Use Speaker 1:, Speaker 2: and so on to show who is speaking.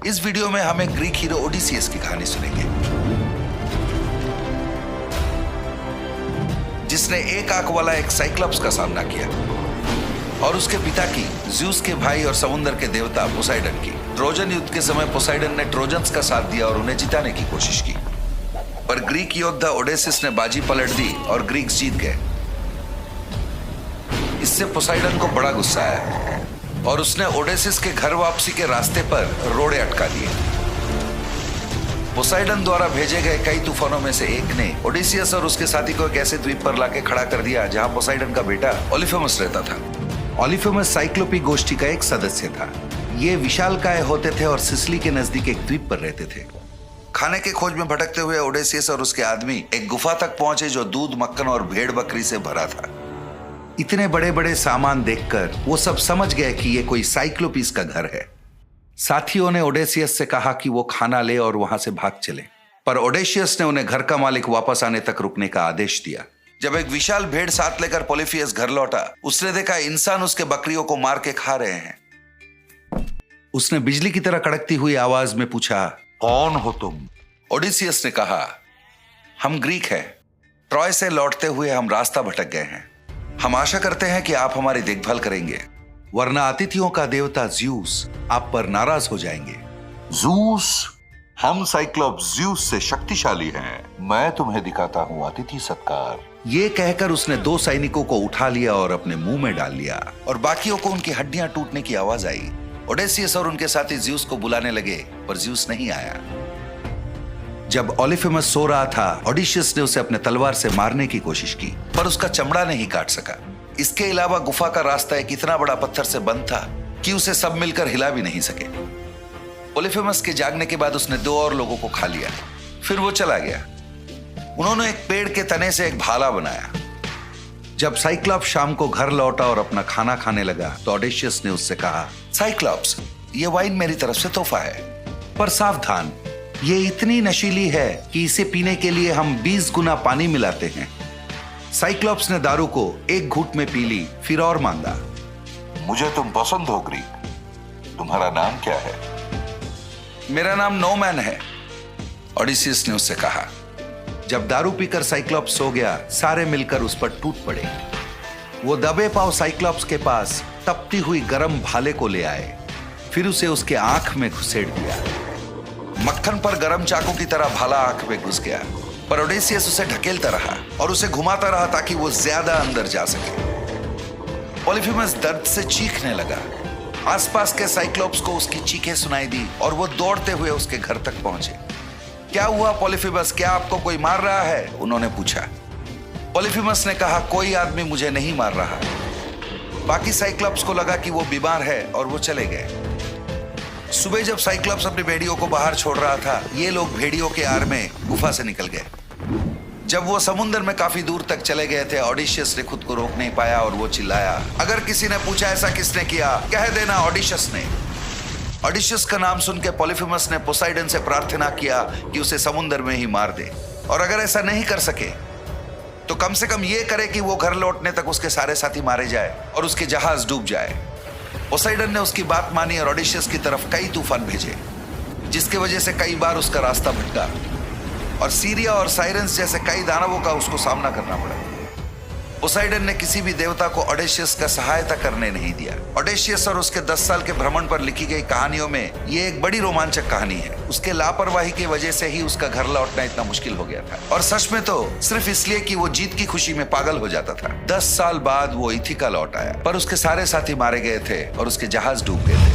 Speaker 1: इस वीडियो में हम एक ग्रीक हीरो ओडिसियस की कहानी सुनेंगे, जिसने एक आंख वाला एक साइक्लॉप्स का सामना किया और उसके पिता की, ज़्यूस के भाई और समुद्र के देवता पोसाइडन की। ट्रोजन युद्ध के समय पोसाइडन ने ट्रोजन्स का साथ दिया और उन्हें जिताने की कोशिश की, पर ग्रीक योद्धा ओडेसिस ने बाजी पलट दी और ग्रीक्स जीत गए। इससे पोसाइडन को बड़ा गुस्सा आया और उसने ओडेसिस के घर वापसी के रास्ते पर रोड़े अटका दिए। पोसाइडन द्वारा भेजे गए कई तूफानों में से एक ने ओडिसियस और उसके साथी को एक ऐसे द्वीप पर लाके खड़ा कर दिया जहां पोसाइडन का बेटा ओलिफेमस रहता था। ओलिफेमस साइक्लोपी गोष्ठी का एक सदस्य था। ये विशालकाय होते थे और सिसिली के नजदीक एक द्वीप पर रहते थे। खाने के खोज में भटकते हुए ओडेसियस और उसके आदमी एक गुफा तक पहुंचे जो दूध, मक्खन और भेड़ बकरी से भरा था। इतने बड़े बड़े सामान देखकर वो सब समझ गए कि ये कोई साइक्लोपीस का घर है। साथियों ने ओडेसियस से कहा कि वो खाना ले और वहां से भाग चले, पर ओडेसियस ने उन्हें घर का मालिक वापस आने तक रुकने का आदेश दिया। जब एक विशाल भेड़ साथ लेकर पोलिफियस घर लौटा, उसने देखा इंसान उसके बकरियों को मार के खा रहे हैं। उसने बिजली की तरह कड़कती हुई आवाज में पूछा, कौन हो तुम? ओडिसियस ने कहा, हम ग्रीक हैं। ट्रॉय से लौटते हुए हम रास्ता भटक गए हैं। हम आशा करते हैं कि आप हमारी देखभाल करेंगे, वरना अतिथियों का देवता ज़्यूस आप पर नाराज हो जाएंगे।
Speaker 2: ज़्यूस? हम साइक्लोप्स ज़्यूस से शक्तिशाली हैं। मैं तुम्हें दिखाता हूँ अतिथि सत्कार।
Speaker 1: ये कहकर उसने 2 सैनिकों को उठा लिया और अपने मुंह में डाल लिया और बाकियों को उनकी हड्डियां टूटने की आवाज आई। ओडेसियस और उनके साथी ज़्यूस को बुलाने लगे, पर ज़्यूस नहीं आया। जब ओलिफेमस सो रहा था, ओडिसियस ने उसे अपने तलवार से मारने की कोशिश की, पर उसका चमड़ा नहीं काट सका। इसके अलावा गुफा का रास्ता एक इतना बड़ा पत्थर से बंद था कि उसे सब मिलकर हिला भी नहीं सके। ओलिफेमस के जागने के बाद उसने 2 और लोगों को खा लिया, फिर वो चला गया। उन्होंने एक पेड़ के तने से एक भाला बनाया। जब साइक्लॉप्स शाम को घर लौटा और अपना खाना खाने लगा, तो ओडेसियस ने उससे कहा, साइक्लॉप्स, ये वाइन मेरी तरफ से तोहफा है, पर सावधान, ये इतनी नशीली है कि इसे पीने के लिए हम 20 गुना पानी मिलाते हैं। साइक्लॉप्स ने दारू को एक घूंट में पी ली, फिर और मांगा।
Speaker 2: मुझे तुम पसंद हो ग्रीक। तुम्हारा नाम क्या है?
Speaker 1: मेरा नाम नोमैन है, ओडिसियस ने उससे कहा। जब दारू पीकर साइक्लॉप्स सो गया, सारे मिलकर उस पर टूट पड़े। वो दबे पांव साइक्लॉप्स के पास तपती हुई गर्म भाले को ले आए, फिर उसे उसके आंख में घुसेड़ दिया। मक्खन पर गर्म चाकू की तरह भाला आंख में घुस गया, पर ओडेसियस उसे ढकेलता रहा और उसे घुमाता रहा ताकि वो ज्यादा अंदर जा सके। ओलिफेमस दर्द से चीखने लगा। आसपास के साइक्लोप्स को उसकी चीखें सुनाई दी और वो दौड़ते हुए उसके घर तक पहुंचे। क्या हुआ पोलिफेमस, क्या आपको कोई मार रहा है? उन्होंने पूछा। पोलिफेमस ने कहा, कोई आदमी मुझे नहीं मार रहा। बाकी साइक्लोप्स को लगा कि वो बीमार है और वो चले गए। सुबह जब साइक्लॉप्स अपनी भेड़ियों को बाहर छोड़ रहा था, ये लोग भेड़ियों के आड़ में गुफा से निकल गए। जब वो समुद्र में काफी दूर तक चले गए थे, ओडिसियस ने खुद को रोक नहीं पाया और वो चिल्लाया, अगर किसी ने पूछा ऐसा किसने किया, कह देना ओडिसियस ने। ओडिसियस का नाम सुन के पोलिफेमस ने पोसाइडन से प्रार्थना किया कि उसे समुद्र में ही मार दे, और अगर ऐसा नहीं कर सके तो कम से कम ये करे कि वो घर लौटने तक उसके सारे साथी मारे जाए और उसके जहाज डूब जाए। पोसाइडन ने उसकी बात मानी और ओडिसियस की तरफ कई तूफान भेजे, जिसकी वजह से कई बार उसका रास्ता भटका और सीरिया और साइरेंस जैसे कई दानवों का उसको सामना करना पड़ा। पोसाइडन ने किसी भी देवता को ओडेसियस का सहायता करने नहीं दिया। ओडेसियस और उसके 10 साल के भ्रमण पर लिखी गई कहानियों में ये एक बड़ी रोमांचक कहानी है। उसके लापरवाही की वजह से ही उसका घर लौटना इतना मुश्किल हो गया था, और सच में तो सिर्फ इसलिए कि वो जीत की खुशी में पागल हो जाता था। 10 साल बाद वो इथिका लौट आया, पर उसके सारे साथी मारे गए थे और उसके जहाज डूब गए थे।